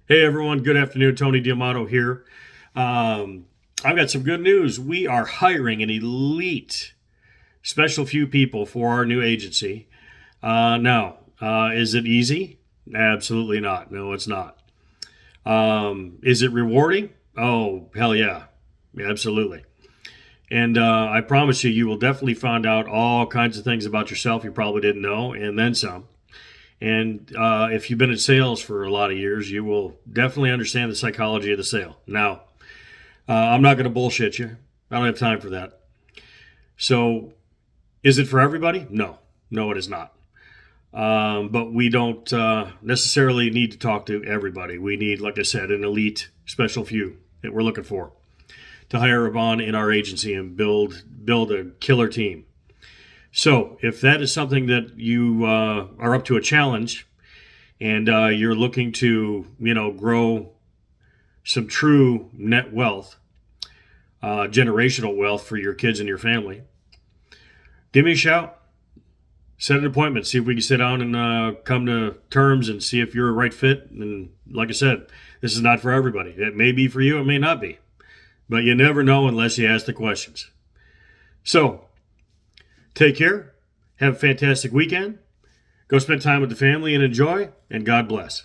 Hey everyone, good afternoon. Tony Diamato here. I've got some good news. We are hiring an elite special few people for our new agency. Now, is it easy? Absolutely not. No, it's not. Is it rewarding? Oh, hell yeah. Yeah, absolutely. And I promise you, you will definitely find out all kinds of things about yourself you probably didn't know, and then some. And if you've been in sales for a lot of years, you will definitely understand the psychology of the sale. Now, I'm not going to bullshit you. I don't have time for that. So, is it for everybody? No, no, it is not. But we don't necessarily need to talk to everybody. We need, like I said, an elite special few that we're looking for to hire on in our agency and build a killer team. So, if that is something that you are up to a challenge, and you're looking to, grow some true net wealth, generational wealth for your kids and your family, give me a shout. Set an appointment. See if we can sit down and come to terms and see if you're a right fit. And like I said, this is not for everybody. It may be for you. It may not be. But you never know unless you ask the questions. So, take care. Have a fantastic weekend. Go spend time with the family and enjoy. And God bless.